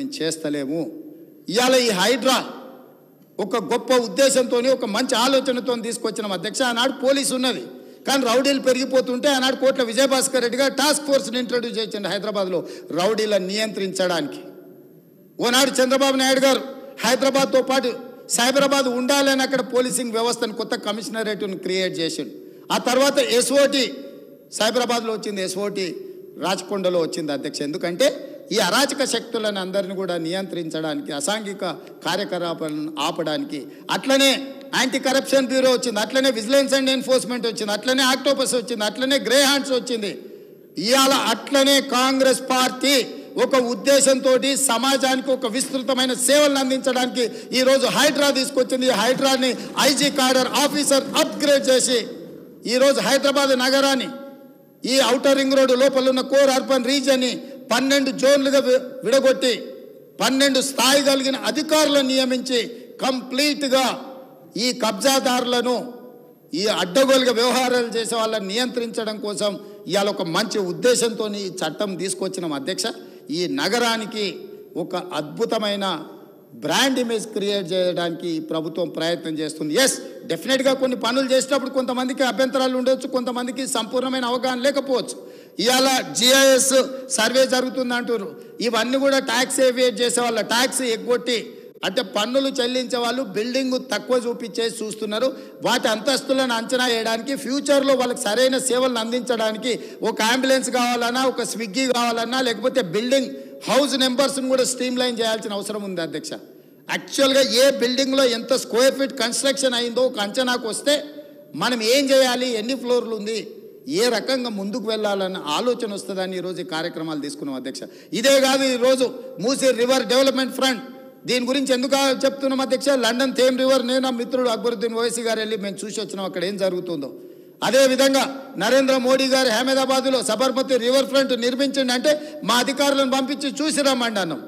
మేము చేస్తలేము. ఇవాళ ఈ హైడ్రా ఒక గొప్ప ఉద్దేశంతో ఒక మంచి ఆలోచనతో తీసుకొచ్చినాం అధ్యక్ష. ఆనాడు పోలీసు ఉన్నది, కానీ రౌడీలు పెరిగిపోతుంటే ఆనాడు కోట్ల విజయభాస్కర్ రెడ్డి గారు టాస్క్ ఫోర్స్ని ఇంట్రడ్యూస్ చేసిండు హైదరాబాద్లో రౌడీలను నియంత్రించడానికి. ఓనాడు చంద్రబాబు నాయుడు గారు హైదరాబాద్తో పాటు సైబరాబాద్ ఉండాలని అక్కడ పోలీసింగ్ వ్యవస్థను కొత్త కమిషనరేట్ను క్రియేట్ చేసిండు. ఆ తర్వాత ఎస్ఓటి సైబరాబాద్లో వచ్చింది, ఎస్ఓటి రాచకొండలో వచ్చింది అధ్యక్ష. ఎందుకంటే ఈ అరాచక శక్తులను అందరిని కూడా నియంత్రించడానికి, అసాంఘిక కార్యకలాపాలను ఆపడానికి. అట్లనే యాంటీ కరప్షన్ బ్యూరో వచ్చింది, అట్లనే విజిలెన్స్ అండ్ ఎన్ఫోర్స్మెంట్ వచ్చింది, అట్లనే ఆక్టోపస్ వచ్చింది, అట్లనే గ్రే హ్యాండ్స్ వచ్చింది. ఇవాళ అట్లనే కాంగ్రెస్ పార్టీ ఒక ఉద్దేశంతో సమాజానికి ఒక విస్తృతమైన సేవలను అందించడానికి ఈరోజు హైడ్రా తీసుకొచ్చింది. ఈ హైడ్రాని ఐజీ కాడర్ ఆఫీసర్ అప్గ్రేడ్ చేసి ఈరోజు హైదరాబాద్ నగరాన్ని, ఈ ఔటర్ రింగ్ రోడ్డు లోపల ఉన్న కోర్ అర్బన్ రీజియన్ని 12 జోన్లుగా విడగొట్టి 12 స్థాయి కలిగిన అధికారులను నియమించి కంప్లీట్గా ఈ కబ్జాదారులను, ఈ అడ్డగోలుగా వ్యవహారాలు చేసే వాళ్ళని నియంత్రించడం కోసం ఇవాళ ఒక మంచి ఉద్దేశంతో ఈ చట్టం తీసుకొచ్చినాం అధ్యక్ష. ఈ నగరానికి ఒక అద్భుతమైన బ్రాండ్ ఇమేజ్ క్రియేట్ చేయడానికి ఈ ప్రభుత్వం ప్రయత్నం చేస్తుంది. ఎస్, డెఫినెట్గా కొన్ని పనులు చేసేటప్పుడు కొంతమందికి అభ్యంతరాలు ఉండవచ్చు, కొంతమందికి సంపూర్ణమైన అవగాహన లేకపోవచ్చు. ఇవాళ జిఐఎస్ సర్వే జరుగుతుంది అంటారు. ఇవన్నీ కూడా ట్యాక్స్ ఏవియేట్ చేసే వాళ్ళ ట్యాక్స్ ఎగ్గొట్టి, అంటే పన్నులు చెల్లించే వాళ్ళు బిల్డింగ్ తక్కువ చూపించేసి చూస్తున్నారు. వాటి అంతస్తులను అంచనా వేయడానికి, ఫ్యూచర్లో వాళ్ళకి సరైన సేవలను అందించడానికి ఒక అంబులెన్స్ కావాలన్నా, ఒక స్విగ్గీ కావాలన్నా, లేకపోతే బిల్డింగ్ హౌస్ నెంబర్స్ని కూడా స్ట్రీమ్ లైన్ చేయాల్సిన అవసరం ఉంది అధ్యక్ష. యాక్చువల్గా ఏ బిల్డింగ్లో ఎంత స్క్వేర్ ఫీట్ కన్స్ట్రక్షన్ అయిందో ఒక అంచనాకు వస్తే మనం ఏం చేయాలి, ఎన్ని ఫ్లోర్లు ఉంది, ఏ రకంగా ముందుకు వెళ్ళాలన్న ఆలోచన వస్తుందని ఈరోజు ఈ కార్యక్రమాలు తీసుకున్నాం అధ్యక్ష. ఇదే కాదు, ఈరోజు మూసీ రివర్ డెవలప్మెంట్ ఫ్రంట్, దీని గురించి ఎందుకు చెప్తున్నాం అధ్యక్ష. లండన్ థేమ్ రివర్ నేను నా మిత్రుడు అక్బరుద్దీన్ ఓవైసీ గారు వెళ్ళి మేము చూసి వచ్చినాం అక్కడ ఏం జరుగుతుందో. అదేవిధంగా నరేంద్ర మోడీ గారు అహ్మదాబాద్లో సబర్మతి రివర్ ఫ్రంట్ నిర్మించండి అంటే మా అధికారులను పంపించి చూసి రమ్మండి అన్నాం.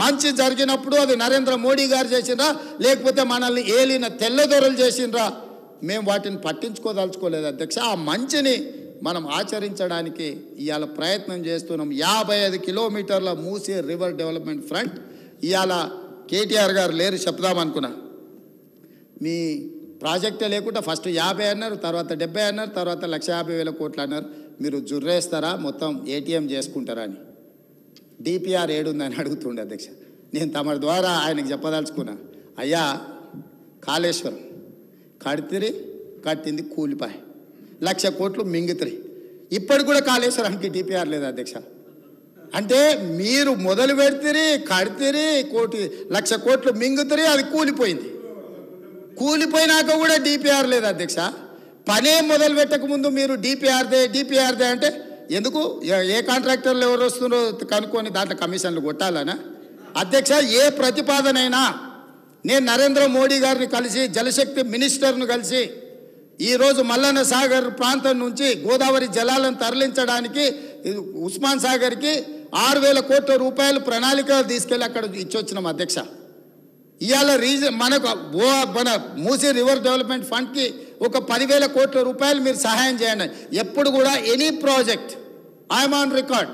మంచి జరిగినప్పుడు అది నరేంద్ర మోడీ గారు చేసిండ్రా, లేకపోతే మనల్ని ఏలిన తెల్లదొరలు చేసిండ్రా, మేము వాటిని పట్టించుకోదలుచుకోలేదు అధ్యక్ష. ఆ మంచిని మనం ఆచరించడానికి ఇవాళ ప్రయత్నం చేస్తున్నాం. 55 కిలోమీటర్ల మూసీ రివర్ డెవలప్మెంట్ ఫ్రంట్. ఇవాళ కేటీఆర్ గారు లేరు చెప్దామనుకున్నా, మీ ప్రాజెక్టే లేకుండా ఫస్ట్ 50 అన్నారు, తర్వాత 70 అన్నారు, తర్వాత 1,50,000 కోట్లు అన్నారు. మీరు జుర్రేస్తారా, మొత్తం ఏటీఎం చేసుకుంటారా అని డిపిఆర్ ఏడుందని అడుగుతుండే అధ్యక్ష. నేను తమ ద్వారా ఆయనకు చెప్పదలుచుకున్నా, అయ్యా కాళేశ్వరం కట్టింది కూలిపాయి, 1,00,000 కోట్లు మింగుతాయి. ఇప్పటికి కూడా కాళేశ్వరానికి డిపిఆర్ లేదు అధ్యక్ష. అంటే మీరు మొదలు పెడితే కడితే 1,00,000 కోట్లు మింగుతారు, అది కూలిపోయింది. కూలిపోయినాక కూడా డిపిఆర్ లేదు అధ్యక్ష. పనే మొదలు పెట్టకముందు మీరు డిపిఆర్దే అంటే ఎందుకు? ఏ కాంట్రాక్టర్లు ఎవరు వస్తున్నారో కనుక్కొని దాంట్లో కమిషన్లు కొట్టాలనా అధ్యక్ష? ఏ ప్రతిపాదనైనా నేను నరేంద్ర మోడీ గారిని కలిసి, జలశక్తి మినిస్టర్ను కలిసి, ఈరోజు మల్లన్న సాగర్ ప్రాంతం నుంచి గోదావరి జలాలను తరలించడానికి ఉస్మాన్ సాగర్కి 6,000 కోట్ల రూపాయలు ప్రణాళిక తీసుకెళ్ళి అక్కడ ఇచ్చొచ్చినాం అధ్యక్ష. ఇవాళ మన మూసీ రివర్ డెవలప్మెంట్ ఫండ్కి ఒక 10,000 కోట్ల రూపాయలు మీరు సహాయం చేయండి. ఎప్పుడు కూడా any project I'm on record,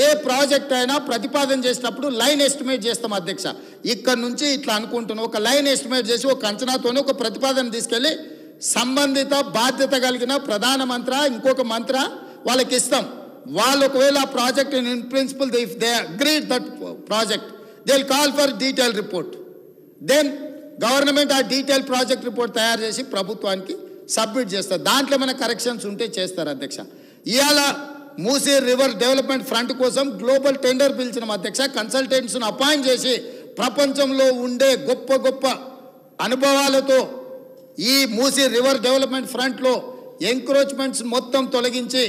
A project అయినా ప్రతిపాదన చేసినప్పుడు లైన్ ఎస్టిమేట్ చేస్తాం అధ్యక్ష. ఇక్కడ నుంచి ఇట్లా అనుకుంటున్నాం, ఒక లైన్ ఎస్టిమేట్ చేసి ఒక అంచనాతోనే ఒక ప్రతిపాదన తీసుకెళ్ళి సంబంధిత బాధ్యత కలిగిన ప్రధానమంత్రి ఇంకొక మంత్రి వాళ్ళకి ఇస్తాం. వాళ్ళు ఒకవేళ ఆ project in principle if they agreed that project they will call for detail report. Then government ఆ డీటెయిల్ ప్రాజెక్ట్ రిపోర్ట్ తయారు చేసి ప్రభుత్వానికి సబ్మిట్ చేస్తారు. దాంట్లో మన కరెక్షన్స్ ఉంటే చేస్తారు అధ్యక్ష. ఇవాళ మూసీ రివర్ డెవలప్మెంట్ ఫ్రంట్ కోసం గ్లోబల్ టెండర్ పిలిచిన అధ్యక్ష. కన్సల్టెంట్స్ను అపాయింట్ చేసి ప్రపంచంలో ఉండే గొప్ప గొప్ప అనుభవాలతో ఈ మూసీ రివర్ డెవలప్మెంట్ ఫ్రంట్లో ఎంక్రోచ్మెంట్స్ మొత్తం తొలగించి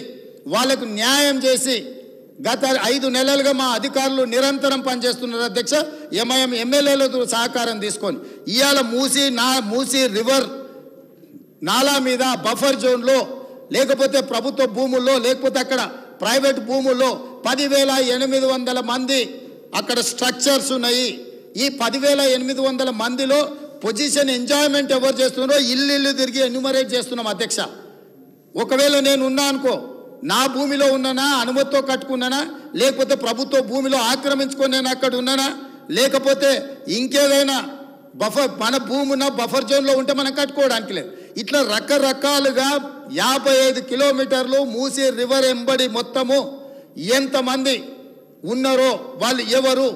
వాళ్ళకు న్యాయం చేసి గత 5 నెలలుగా మా అధికారులు నిరంతరం పనిచేస్తున్నారు అధ్యక్ష. ఎంఐఎం ఎమ్మెల్యేలతో సహకారం తీసుకొని ఇవాళ మూసీ రివర్ నాలా మీద బఫర్ జోన్లో, లేకపోతే ప్రభుత్వ భూముల్లో, లేకపోతే అక్కడ ప్రైవేట్ భూముల్లో 10,800 మంది అక్కడ స్ట్రక్చర్స్ ఉన్నాయి. ఈ 10,800 మందిలో పొజిషన్ ఎంజాయ్మెంట్ ఎవరు చేస్తున్నారో ఇల్లు తిరిగి ఎన్యూమరేట్ చేస్తున్నాం అధ్యక్ష. ఒకవేళ నేను ఉన్నా అనుకో, నా భూమిలో ఉన్నానా, అనుమతితో కట్టుకున్నానా, లేకపోతే ప్రభుత్వ భూమిలో ఆక్రమించుకొని నేను అక్కడ ఉన్నానా, లేకపోతే ఇంకేదైనా మన భూమున బఫర్ జోన్లో ఉంటే మనం కట్టుకోవడానికి లేదు. ఇట్లా రకరకాలుగా 55 కిలోమీటర్లు మూసీ రివర్ ఎంబడి మొత్తము ఎంతమంది ఉన్నారో వాళ్ళు ఎవరు,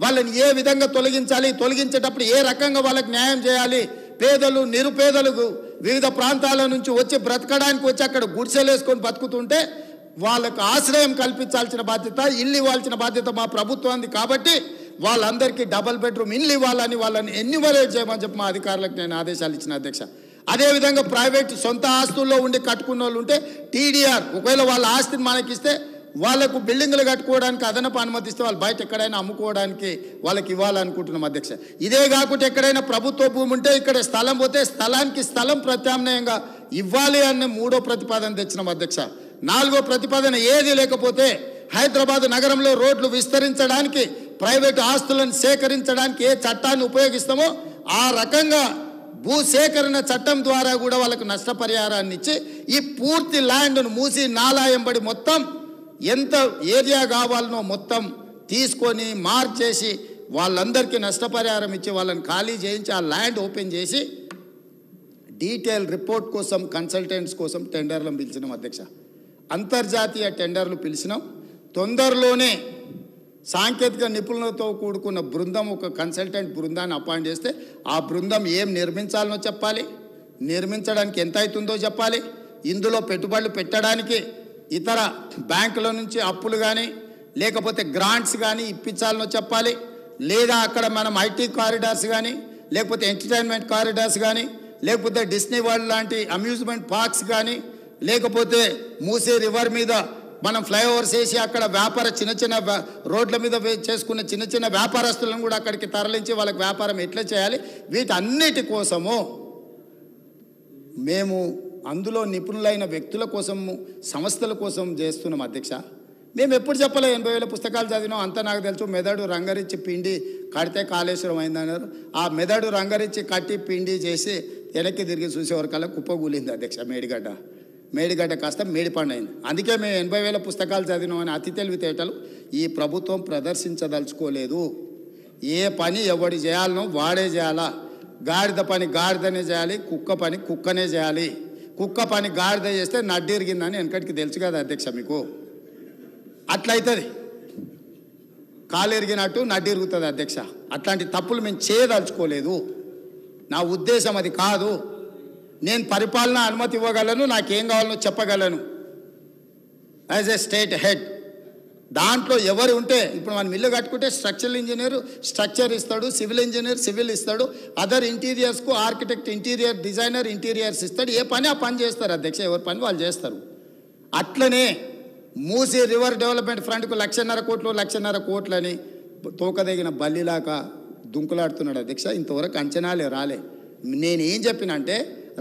వాళ్ళని ఏ విధంగా తొలగించాలి, తొలగించేటప్పుడు ఏ రకంగా వాళ్ళకి న్యాయం చేయాలి, పేదలు నిరుపేదలకు వివిధ ప్రాంతాల నుంచి వచ్చి బ్రతకడానికి వచ్చి అక్కడ గుడిసెలు వేసుకొని బతుకుతుంటే వాళ్ళకు ఆశ్రయం కల్పించాల్సిన బాధ్యత, ఇల్లు ఇవ్వాల్సిన బాధ్యత మా ప్రభుత్వానికి. కాబట్టి వాళ్ళందరికీ డబుల్ బెడ్రూమ్ ఇల్లు ఇవ్వాలని వాళ్ళని ఎన్యూమరేట్ చేయమని చెప్పి మా అధికారులకు నేను ఆదేశాలు ఇచ్చిన అధ్యక్ష. అదేవిధంగా ప్రైవేట్ సొంత ఆస్తుల్లో ఉండి కట్టుకున్న వాళ్ళు ఉంటే టీడీఆర్, ఒకవేళ వాళ్ళ ఆస్తిని మనకిస్తే వాళ్ళకు బిల్డింగ్లు కట్టుకోవడానికి అదనపు అనుమతిస్తే వాళ్ళు బయట ఎక్కడైనా అమ్ముకోవడానికి వాళ్ళకి ఇవ్వాలనుకుంటున్నాం అధ్యక్ష. ఇదే కాకుండా ఎక్కడైనా ప్రభుత్వ భూమి ఉంటే ఇక్కడ స్థలం పోతే స్థలానికి స్థలం ప్రత్యామ్నాయంగా ఇవ్వాలి అన్న 3వ ప్రతిపాదన తెచ్చినాం అధ్యక్ష. 4వ ప్రతిపాదన ఏది లేకపోతే హైదరాబాద్ నగరంలో రోడ్లు విస్తరించడానికి, ప్రైవేటు ఆస్తులను సేకరించడానికి ఏ చట్టాన్ని ఉపయోగిస్తామో ఆ రకంగా భూసేకరణ చట్టం ద్వారా కూడా వాళ్ళకు నష్టపరిహారాన్ని ఇచ్చి ఈ పూర్తి ల్యాండ్ను మూసి నాలా ఎంబడి మొత్తం ఎంత ఏరియా కావాలనో మొత్తం తీసుకొని మార్క్ చేసి వాళ్ళందరికీ నష్టపరిహారం ఇచ్చి వాళ్ళని ఖాళీ చేయించి ఆ ల్యాండ్ ఓపెన్ చేసి డీటెయిల్ రిపోర్ట్ కోసం కన్సల్టెంట్స్ కోసం టెండర్లను పిలిచినాం అధ్యక్ష. అంతర్జాతీయ టెండర్లు పిలిచినాం. తొందరలోనే సాంకేతిక నిపుణులతో కూడుకున్న బృందం, ఒక కన్సల్టెంట్ బృందాన్ని అపాయింట్ చేస్తే ఆ బృందం ఏం నిర్మించాలనో చెప్పాలి, నిర్మించడానికి ఎంత అవుతుందో చెప్పాలి, ఇందులో పెట్టుబడులు పెట్టడానికి ఇతర బ్యాంకుల నుంచి అప్పులు కానీ లేకపోతే గ్రాంట్స్ కానీ ఇప్పించాలనో చెప్పాలి, లేదా అక్కడ మనం ఐటీ కారిడార్స్ కానీ లేకపోతే ఎంటర్టైన్మెంట్ కారిడార్స్ కానీ లేకపోతే డిస్నీ వరల్డ్ లాంటి అమ్యూజ్మెంట్ పార్క్స్ కానీ లేకపోతే మూసీ రివర్ మీద మనం ఫ్లైఓవర్స్ వేసి అక్కడ చిన్న చిన్న రోడ్ల మీద చేసుకున్న చిన్న చిన్న వ్యాపారస్తులను కూడా అక్కడికి తరలించి వాళ్ళకి వ్యాపారం ఎట్లా చేయాలి, వీటన్నిటి కోసము మేము అందులో నిపుణులైన వ్యక్తుల కోసము సంస్థల కోసం చేస్తున్నాం అధ్యక్ష. మేము ఎప్పుడు చెప్పలే 80,000 పుస్తకాలు చదివినాం, అంతా నాకు తెలుసు. మెదడు రంగరించి పిండి కడితే కాళేశ్వరం అయిందన్నారు. ఆ మెదడు రంగరించి కట్టి పిండి చేసి వెనక్కి తిరిగి చూసేవరకల్లా కుప్పగూలింది అధ్యక్ష. మేడిగడ్డ కాస్త మేడిపండు అయింది. అందుకే మేము 80,000 పుస్తకాలు చదివినాం అని అతి తెలివితేటలు ఈ ప్రభుత్వం ప్రదర్శించదలుచుకోలేదు. ఏ పని ఎవడు చేయాలనో వాడే చేయాలా. గాడిద పని గాడిదనే చేయాలి, కుక్క పని కుక్కనే చేయాలి. కుక్క పని గాడిద చేస్తే నడ్డిరిగిందని వెనకటికి తెలుసు కదా అధ్యక్ష మీకు. అట్లయితుంది, కాలు ఎరిగినట్టు నడ్డిరుగుతుంది అధ్యక్ష. అట్లాంటి తప్పులు మేము చేయదలుచుకోలేదు. నా ఉద్దేశం అది కాదు. నేను పరిపాలన అనుమతి ఇవ్వగలను, నాకేం కావాలనో చెప్పగలను యాజ్ ఎ స్టేట్ హెడ్. దాంట్లో ఎవరు ఉంటే ఇప్పుడు మనం ఇల్లు కట్టుకుంటే స్ట్రక్చరల్ ఇంజనీర్ స్ట్రక్చర్ ఇస్తాడు, సివిల్ ఇంజనీర్ సివిల్ ఇస్తాడు, అదర్ ఇంటీరియర్స్కు ఆర్కిటెక్ట్ ఇంటీరియర్ డిజైనర్ ఇంటీరియర్స్ ఇస్తాడు. ఏ పని ఆ పని చేస్తారు అధ్యక్ష, ఎవరి పని వాళ్ళు చేస్తారు. అట్లనే మూసీ రివర్ డెవలప్మెంట్ ఫ్రంట్కు 1,50,000 కోట్లు 1,50,000 కోట్లని తోకదగిన బల్లిలాగా దుంకులాడుతున్నాడు అధ్యక్ష. ఇంతవరకు అంచనాలే రాలే. నేనేం చెప్పినంటే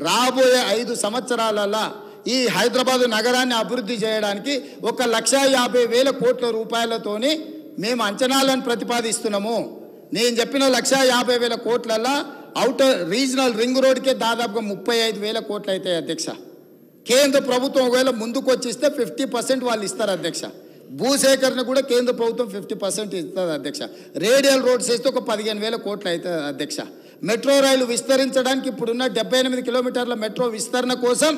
రాబోయే 5 సంవత్సరాలలో ఈ హైదరాబాదు నగరాన్ని అభివృద్ధి చేయడానికి 1,50,000 కోట్ల రూపాయలతోని మేము అంచనాలను ప్రతిపాదిస్తున్నాము. నేను చెప్పిన 1,50,000 కోట్లలో అవుటర్ రీజనల్ రింగ్ రోడ్కే దాదాపుగా 35,000 కోట్లు అవుతాయి అధ్యక్ష. కేంద్ర ప్రభుత్వం ఒకవేళ ముందుకు వచ్చిస్తే 50% వాళ్ళు ఇస్తారు అధ్యక్ష. భూసేకరణ కూడా కేంద్ర ప్రభుత్వం 50% ఇస్తుంది అధ్యక్ష. రేడియల్ రోడ్స్ వేస్తే ఒక 15,000 కోట్లు అవుతుంది అధ్యక్ష. మెట్రో రైలు విస్తరించడానికి ఇప్పుడున్న 78 కిలోమీటర్ల మెట్రో విస్తరణ కోసం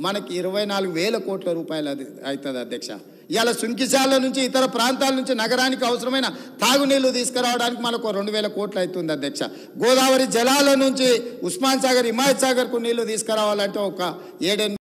మనకి 24,000 కోట్ల రూపాయలు అవుతుంది అధ్యక్ష. ఇవాళ సుంకిశాల నుంచి ఇతర ప్రాంతాల నుంచి నగరానికి అవసరమైన తాగునీళ్లు తీసుకురావడానికి మనకు 2,000 కోట్లు అవుతుంది అధ్యక్ష. గోదావరి జలాల నుంచి ఉస్మాన్ సాగర్ హిమాయత్ సాగర్కు నీళ్లు తీసుకురావాలంటే ఒక 7